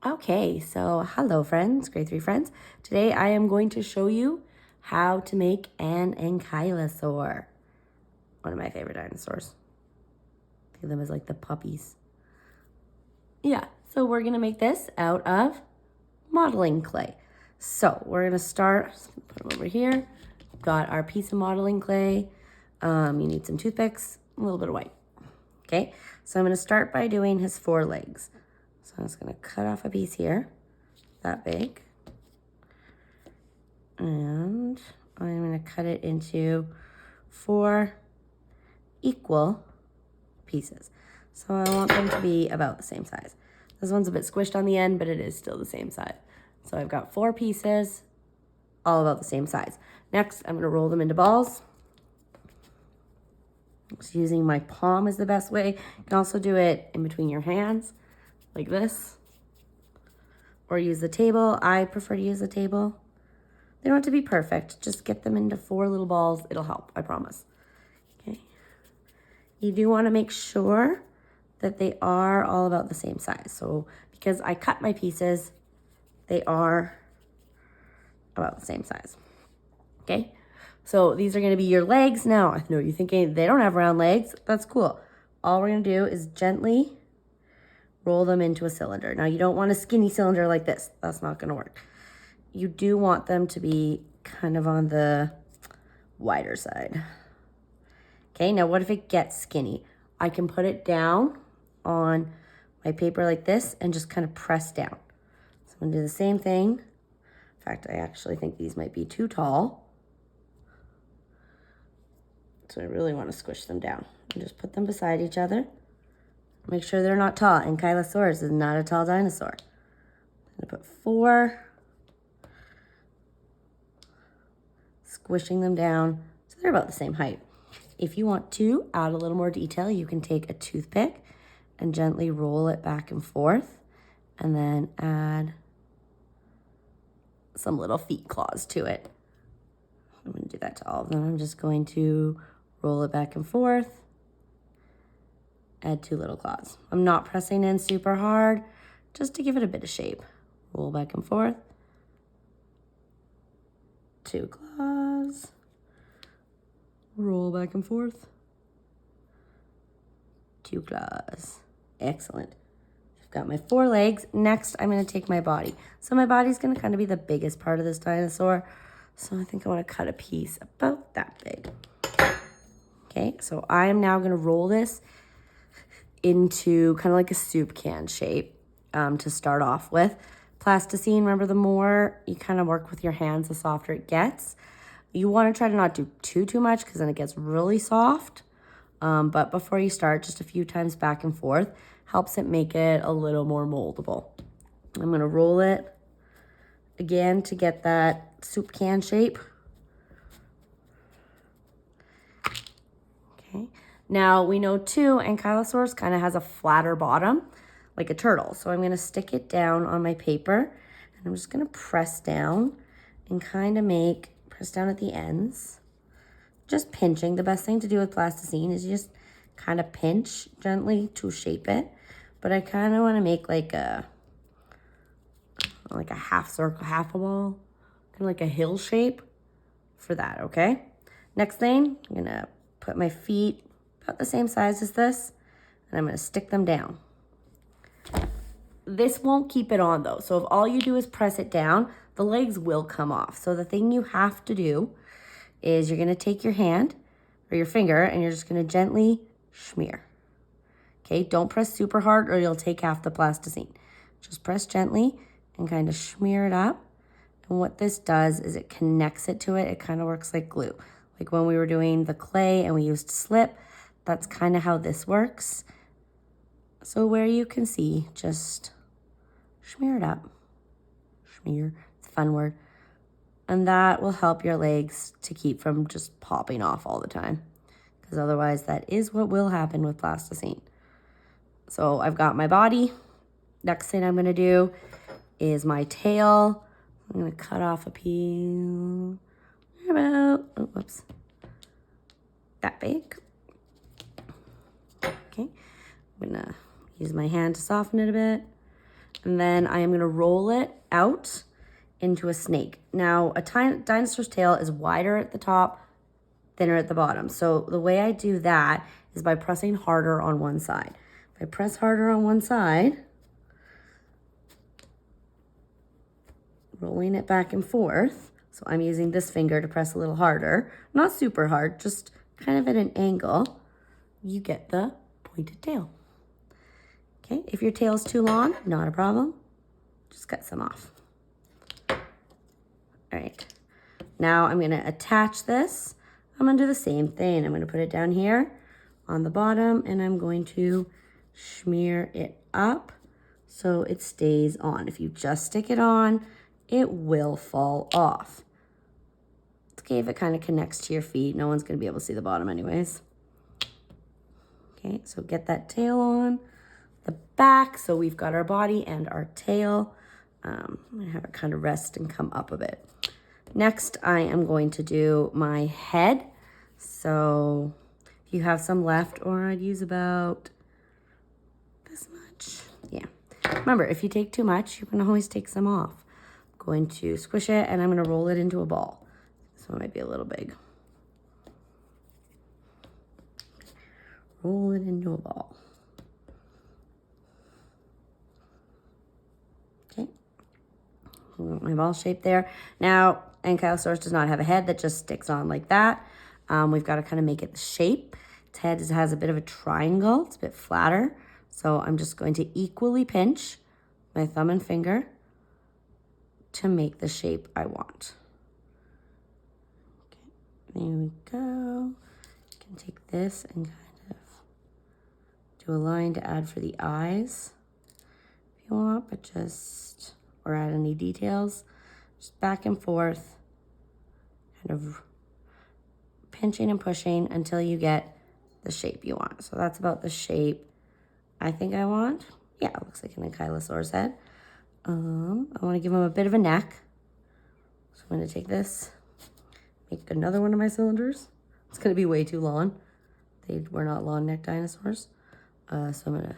Okay, so hello friends, grade 3 friends. Today I am going to show you how to make an ankylosaur. One of my favorite dinosaurs. Think of them as like the puppies. Yeah, so we're gonna make this out of modeling clay. So we're gonna start, put them over here. Got our piece of modeling clay. You need some toothpicks, a little bit of white. Okay, so I'm gonna start by doing his forelegs. So I'm just gonna cut off a piece here, that big. And I'm gonna cut it into 4 equal pieces. So I want them to be about the same size. This one's a bit squished on the end, but it is still the same size. So I've got 4 pieces, all about the same size. Next, I'm gonna roll them into balls. Just using my palm is the best way. You can also do it in between your hands, like this. Or use the table. I prefer to use the table. They don't have to be perfect. Just get them into 4 little balls. It'll help, I promise. Okay. You do want to make sure that they are all about the same size. So because I cut my pieces, they are about the same size. Okay. So these are going to be your legs. Now, I know you're thinking they don't have round legs. That's cool. All we're going to do is gently roll them into a cylinder. Now, you don't want a skinny cylinder like this. That's not going to work. You do want them to be kind of on the wider side. Okay, now what if it gets skinny? I can put it down on my paper like this and just kind of press down. So I'm gonna do the same thing. In fact, I actually think these might be too tall. So I really want to squish them down. And just put them beside each other. Make sure they're not tall. Ankylosaurus is not a tall dinosaur. I'm gonna put 4. Squishing them down so they're about the same height. If you want to add a little more detail, you can take a toothpick and gently roll it back and forth and then add some little feet claws to it. I'm going to do that to all of them. I'm just going to roll it back and forth, add 2 little claws. I'm not pressing in super hard, just to give it a bit of shape. Roll back and forth, 2 claws, roll back and forth, 2 claws. Excellent. I've got my 4 legs. Next, I'm going to take my body. So my body's going to kind of be the biggest part of this dinosaur. So I think I want to cut a piece about that big. Okay, so I am now going to roll this into kind of like a soup can shape to start off with. Plasticine, remember, the more you kind of work with your hands, the softer it gets. You want to try to not do too much because then it gets really soft. But before you start, just a few times back and forth helps it make it a little more moldable. I'm going to roll it again to get that soup can shape. Okay. Now we know too, Ankylosaurus kind of has a flatter bottom, like a turtle. So I'm going to stick it down on my paper and I'm just going to press down and kind of press down at the ends. Just pinching. The best thing to do with plasticine is you just kind of pinch gently to shape it. But I kind of want to make like a half circle, half a ball, kind of like a hill shape for that, okay? Next thing, I'm going to put my feet about the same size as this, and I'm going to stick them down. This won't keep it on though. So if all you do is press it down, the legs will come off. So the thing you have to do is you're going to take your hand or your finger and you're just going to gently smear. Okay, don't press super hard or you'll take half the plasticine. Just press gently and kind of smear it up. And what this does is it connects it to it. It kind of works like glue. Like when we were doing the clay and we used slip, that's kind of how this works. So where you can see, just smear it up. Smear, it's a fun word. And that will help your legs to keep from just popping off all the time. Because otherwise that is what will happen with plasticine. So I've got my body. Next thing I'm going to do is my tail. I'm going to cut off a piece about, whoops, that big. Okay, I'm going to use my hand to soften it a bit. And then I am going to roll it out into a snake. Now, a dinosaur's tail is wider at the top, thinner at the bottom. So the way I do that is by pressing harder on one side. If I press harder on one side, rolling it back and forth. So I'm using this finger to press a little harder. Not super hard, just kind of at an angle. You get the pointed tail. Okay, if your tail's too long, not a problem. Just cut some off. All right, now I'm gonna attach this. I'm gonna do the same thing. I'm gonna put it down here on the bottom and I'm going to smear it up so it stays on. If you just stick it on, it will fall off. It's okay if it kind of connects to your feet. No one's gonna be able to see the bottom anyways. Okay, so get that tail on the back. So we've got our body and our tail. I'm gonna have it kind of rest and come up a bit. Next, I am going to do my head. So if you have some left, or I'd use about this much. Yeah. Remember, if you take too much, you can always take some off. I'm going to squish it and I'm gonna roll it into a ball. This one might be a little big. Roll it into a ball. Okay. My ball shape there. Now, Ankylosaurus does not have a head that just sticks on like that. We've got to kind of make it the shape. Its head has a bit of a triangle. It's a bit flatter. So I'm just going to equally pinch my thumb and finger to make the shape I want. Okay, there we go. You can take this and kind of do a line to add for the eyes if you want, but just, or add any details. Just back and forth, kind of pinching and pushing until you get the shape you want. So that's about the shape I think I want. Yeah, it looks like an Ankylosaurus head. I want to give him a bit of a neck. So I'm going to take this, make another one of my cylinders. It's going to be way too long. They were not long neck dinosaurs. So I'm going to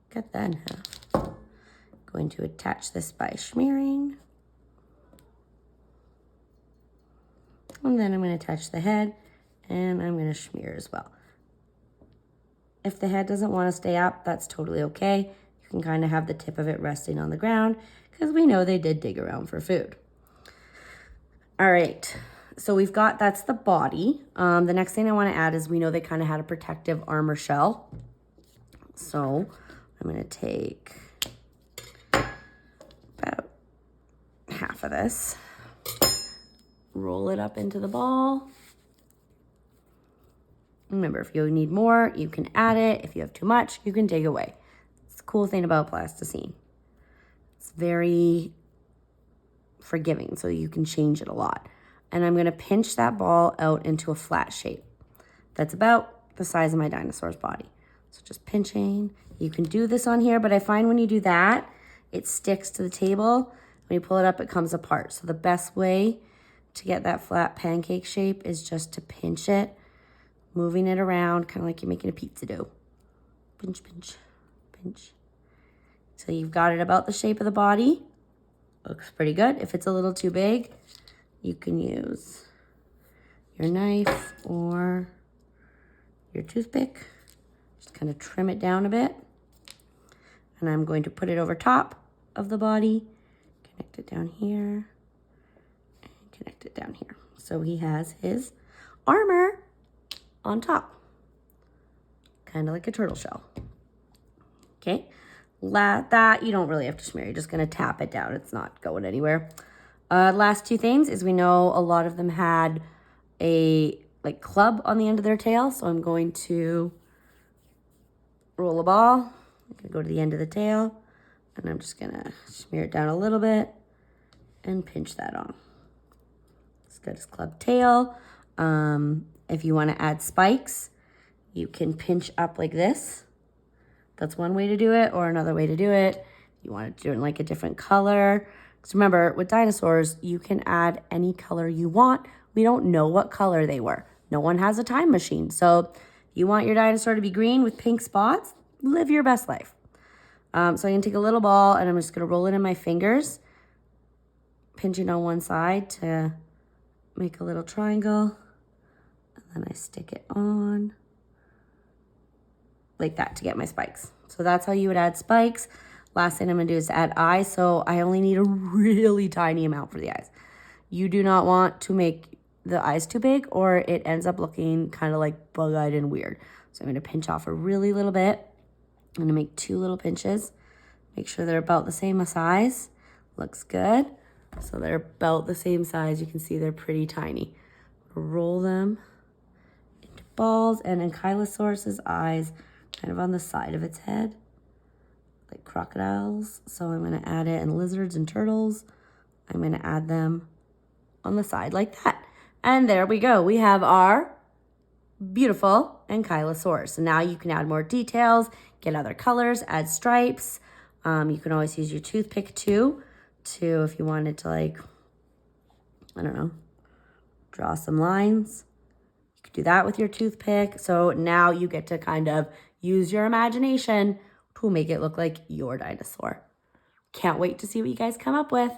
cut that in half. Going to attach this by smearing. And then I'm going to attach the head and I'm going to smear as well. If the head doesn't want to stay up, that's totally okay. You can kind of have the tip of it resting on the ground because we know they did dig around for food. All right, so we've got, that's the body. The next thing I want to add is we know they kind of had a protective armor shell. So I'm going to take about half of this. Roll it up into the ball. Remember, if you need more, you can add it. If you have too much, you can take away. It's the cool thing about plasticine. It's very forgiving, so you can change it a lot. And I'm gonna pinch that ball out into a flat shape. That's about the size of my dinosaur's body. So just pinching. You can do this on here, but I find when you do that, it sticks to the table. When you pull it up, it comes apart. So the best way to get that flat pancake shape is just to pinch it, moving it around, kind of like you're making a pizza dough. Pinch, pinch, pinch. So you've got it about the shape of the body. Looks pretty good. If it's a little too big, you can use your knife or your toothpick. Just kind of trim it down a bit. And I'm going to put it over top of the body, connect it down here, connect it down here. So he has his armor on top, kind of like a turtle shell. Okay, that you don't really have to smear. You're just gonna tap it down. It's not going anywhere. Last two things is we know a lot of them had a like club on the end of their tail. So I'm going to roll a ball. I'm gonna go to the end of the tail and I'm just gonna smear it down a little bit and pinch that on. It's got his club tail. If you want to add spikes, you can pinch up like this. That's one way to do it, or another way to do it. You want to do it in like a different color. Because remember, with dinosaurs, you can add any color you want. We don't know what color they were. No one has a time machine. So if you want your dinosaur to be green with pink spots, live your best life. So I'm going to take a little ball and I'm just going to roll it in my fingers, pinching on one side to make a little triangle. And then I stick it on like that to get my spikes. So that's how you would add spikes. Last thing I'm going to do is add eyes. So I only need a really tiny amount for the eyes. You do not want to make the eyes too big or it ends up looking kind of like bug-eyed and weird. So I'm going to pinch off a really little bit. I'm going to make 2 little pinches. Make sure they're about the same size. Looks good. So they're about the same size. You can see they're pretty tiny. Roll them into balls, and Ankylosaurus's eyes kind of on the side of its head, like crocodiles. So I'm going to add it in lizards and turtles. I'm going to add them on the side like that. And there we go. We have our beautiful Ankylosaurus. So now you can add more details, get other colors, add stripes. You can always use your toothpick too, if you wanted to, like, I don't know, draw some lines. You could do that with your toothpick. So now you get to kind of use your imagination to make it look like your dinosaur. Can't wait to see what you guys come up with.